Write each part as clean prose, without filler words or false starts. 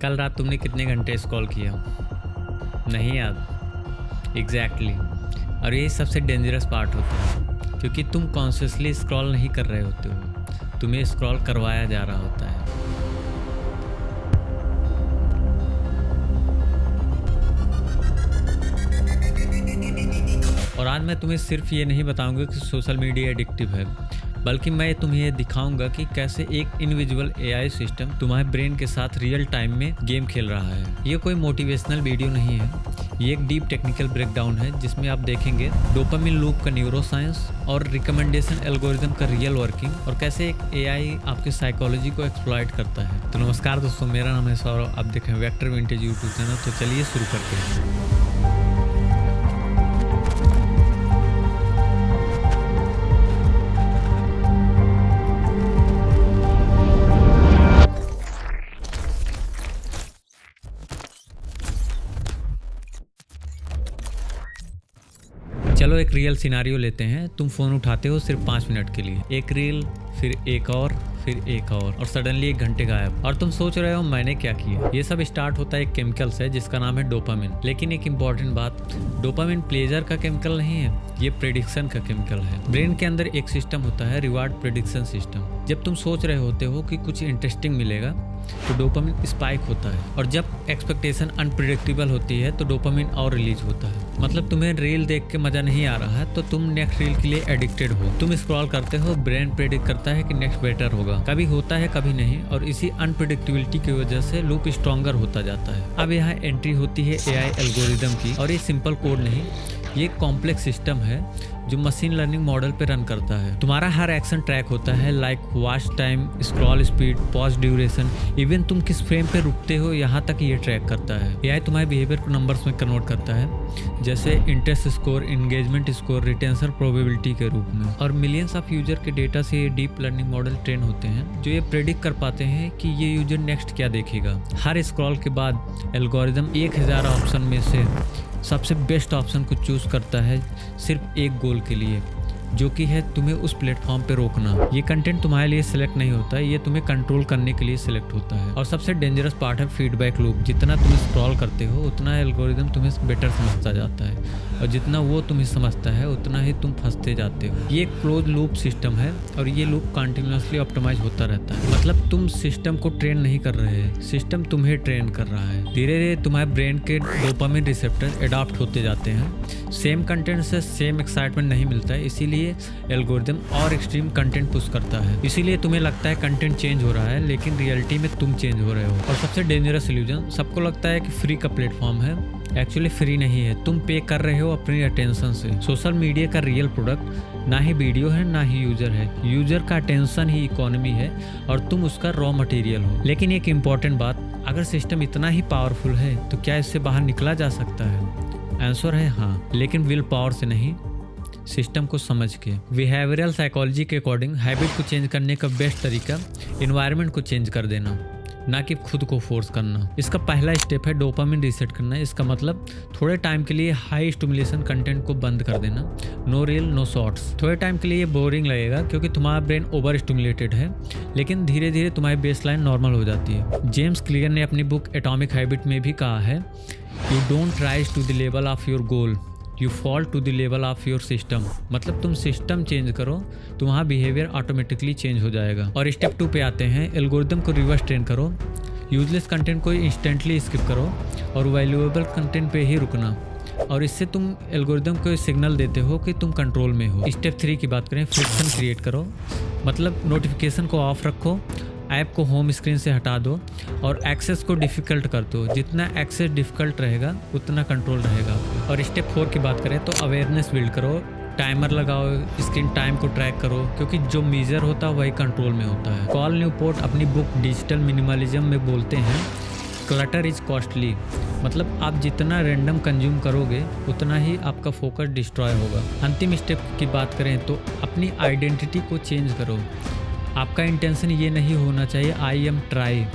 कल रात तुमने कितने घंटे स्क्रॉल किया? नहीं याद। एग्जैक्टली। और यही सबसे डेंजरस पार्ट होता है, क्योंकि तुम कॉन्शियसली स्क्रॉल नहीं कर रहे होते हो, तुम्हें स्क्रॉल करवाया जा रहा होता है। और आज मैं तुम्हें सिर्फ ये नहीं बताऊंगा कि सोशल मीडिया एडिक्टिव है, बल्कि मैं तुम्हें ये दिखाऊंगा कि कैसे एक इनविजिबल एआई सिस्टम तुम्हारे ब्रेन के साथ रियल टाइम में गेम खेल रहा है। ये कोई मोटिवेशनल वीडियो नहीं है, ये एक डीप टेक्निकल ब्रेकडाउन है जिसमें आप देखेंगे डोपामिन लूप का न्यूरोसाइंस और रिकमेंडेशन एल्गोरिदम का रियल वर्किंग, और कैसे एक एआई आपकी साइकोलॉजी को एक्सप्लॉइट करता है। तो नमस्कार दोस्तों, मेरा नाम है सौरभ, आप देखें वेक्टर विंटेज यूट्यूब चैनल। तो चलिए शुरू करते हैं। चलो एक रियल सिनारियो लेते हैं। तुम फ़ोन उठाते हो सिर्फ 5 मिनट के लिए, एक रील, फिर एक और सडनली 1 घंटे गायब। और तुम सोच रहे हो मैंने क्या किया। ये सब स्टार्ट होता है एक केमिकल से जिसका नाम है डोपामिन। लेकिन एक इम्पॉर्टेंट बात, डोपामिन प्लेजर का केमिकल नहीं है, ये प्रेडिक्शन का केमिकल है। ब्रेन के अंदर एक सिस्टम होता है रिवार्ड प्रेडिक्शन सिस्टम। जब तुम सोच रहे होते हो कि कुछ इंटरेस्टिंग मिलेगा तो डोपामिन स्पाइक होता है, और जब एक्सपेक्टेशन अनप्रिडिक्टेबल होती है तो डोपामिन और रिलीज होता है। मतलब तुम्हें रील देख के मजा नहीं आ रहा है तो तुम नेक्स्ट रील के लिए एडिक्टेड हो। तुम स्क्रॉल करते हो, ब्रेन प्रेडिक्ट करता है कि नेक्स्ट बेटर होगा। कभी होता है कभी नहीं, और इसी अनप्रिडिक्टेबिलिटी की वजह से लूप स्ट्रॉन्गर होता जाता है। अब यहाँ एंट्री होती है एआई एल्गोरिदम की, और ये सिंपल कोड नहीं, ये कॉम्प्लेक्स सिस्टम है जो मशीन लर्निंग मॉडल पे रन करता है। तुम्हारा हर एक्शन ट्रैक होता है, like watch time, scroll speed, pause duration, even तुम किस फ्रेम पे रुकते हो यहाँ तक ये ट्रैक करता है। एआई तुम्हारे बिहेवियर को नंबर्स में कन्वर्ट करता है, जैसे interest score, engagement score, retention probability के रूप में। और मिलियंस ऑफ यूजर के डेटा से ये डीप लर्निंग मॉडल ट्रेन होते हैं जो ये प्रेडिक्ट कर पाते हैं कि ये यूजर नेक्स्ट क्या देखेगा। हर स्क्रॉल के बाद एल्गोरिदम 1000 ऑप्शन में से सबसे बेस्ट ऑप्शन को चूज करता है, सिर्फ एक गोल के लिए, जो कि है तुम्हें उस प्लेटफॉर्म पे रोकना। ये कंटेंट तुम्हारे लिए सिलेक्ट नहीं होता है, ये तुम्हें कंट्रोल करने के लिए सिलेक्ट होता है। और सबसे डेंजरस पार्ट है फीडबैक लूप। जितना तुम स्क्रॉल करते हो उतना एल्गोरिदम तुम्हें बेटर समझता जाता है, और जितना वो तुम्हें समझता है उतना ही तुम फंसते जाते हो। ये एक क्लोज लूप सिस्टम है, और ये लूप कंटिन्यूअसली ऑप्टिमाइज होता रहता है। मतलब तुम सिस्टम को ट्रेन नहीं कर रहे हैं, सिस्टम तुम्हें ट्रेन कर रहा है। धीरे धीरे तुम्हारे ब्रेन के डोपामिन रिसेप्टर अडॉप्ट होते जाते हैं। सेम कंटेंट से सेम एक्साइटमेंट नहीं मिलता है, इसीलिए एल्गोरिदम और एक्सट्रीम कंटेंट पुश करता है। इसीलिए तुम्हें लगता है कंटेंट चेंज हो रहा है, लेकिन रियलिटी में तुम चेंज हो रहे हो। और सबसे डेंजरस इल्यूजन, सबको लगता है कि फ्री का प्लेटफॉर्म है, एक्चुअली फ्री नहीं है। तुम पे कर रहे हो अपनी अटेंशन से। सोशल मीडिया का रियल प्रोडक्ट ना ही वीडियो है ना ही यूजर है, यूजर का अटेंशन ही इकोनॉमी है, और तुम उसका रॉ मटेरियल हो। लेकिन एक इम्पॉर्टेंट बात, अगर सिस्टम इतना ही पावरफुल है तो क्या इससे बाहर निकला जा सकता है? आंसर है हाँ, लेकिन विल पावर से नहीं, सिस्टम को समझ के। बिहेवियरल साइकोलॉजी के अकॉर्डिंग हैबिट को चेंज करने का बेस्ट तरीका एनवायरनमेंट को चेंज कर देना, ना कि खुद को फोर्स करना। इसका पहला स्टेप है डोपामिन रीसेट करना। इसका मतलब थोड़े टाइम के लिए हाई स्टिमुलेशन कंटेंट को बंद कर देना। No reel, no shorts. थोड़े टाइम के लिए ये बोरिंग लगेगा क्योंकि तुम्हारा ब्रेन ओवर स्टिमुलेटेड है, लेकिन धीरे धीरे तुम्हारी बेसलाइन नॉर्मल हो जाती है। जेम्स क्लियर ने अपनी बुक एटॉमिक हैबिट में भी कहा है, you don't rise to the level of your goal, you fall to the level of your system. मतलब तुम सिस्टम चेंज करो, तुम्हारा बिहेवियर ऑटोमेटिकली चेंज हो जाएगा। और स्टेप 2 पे आते हैं, एल्गोरिदम को रिवर्स ट्रेन करो। यूजलेस कंटेंट को इंस्टेंटली स्किप करो और वैल्यूएबल कंटेंट पे ही रुकना। और इससे तुम एल्गोरिदम को सिग्नल देते हो कि तुम कंट्रोल में हो। स्टेप 3 की बात करें, फ्रिक्शन क्रिएट करो। मतलब नोटिफिकेशन को ऑफ रखो, ऐप को होम स्क्रीन से हटा दो, और एक्सेस को डिफ़िकल्ट कर दो। जितना एक्सेस डिफ़िकल्ट रहेगा उतना कंट्रोल रहेगा। और स्टेप 4 की बात करें तो अवेयरनेस बिल्ड करो, टाइमर लगाओ, स्क्रीन टाइम को ट्रैक करो, क्योंकि जो मेजर होता है वही कंट्रोल में होता है। कॉल न्यूपोर्ट अपनी बुक डिजिटल मिनिमलिज्म में बोलते हैं, क्लटर इज कॉस्टली। मतलब आप जितना रैंडम कंज्यूम करोगे उतना ही आपका फोकस डिस्ट्रॉय होगा। अंतिम स्टेप की बात करें तो अपनी आइडेंटिटी को चेंज करो। आपका इंटेंशन ये नहीं होना चाहिए I am try,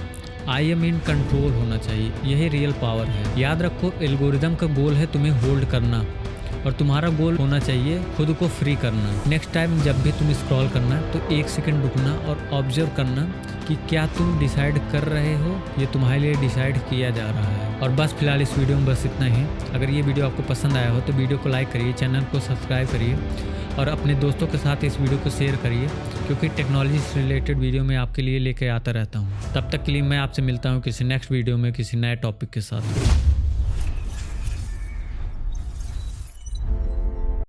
I am in control होना चाहिए। यही रियल पावर है। याद रखो, एल्गोरिदम का गोल है तुम्हें होल्ड करना, और तुम्हारा गोल होना चाहिए खुद को फ्री करना। नेक्स्ट टाइम जब भी तुम स्क्रॉल करना तो 1 सेकंड रुकना और ऑब्जर्व करना कि क्या तुम डिसाइड कर रहे हो, ये तुम्हारे लिए डिसाइड किया जा रहा है। और बस फिलहाल इस वीडियो में बस इतना ही। अगर ये वीडियो आपको पसंद आया हो तो वीडियो को लाइक करिए, चैनल को सब्सक्राइब करिए और अपने दोस्तों के साथ इस वीडियो को शेयर करिए, क्योंकि टेक्नोलॉजी से रिलेटेड वीडियो मैं आपके लिए लेके आता रहता हूँ। तब तक के लिए मैं आपसे मिलता हूँ किसी नेक्स्ट वीडियो में किसी नए टॉपिक के साथ।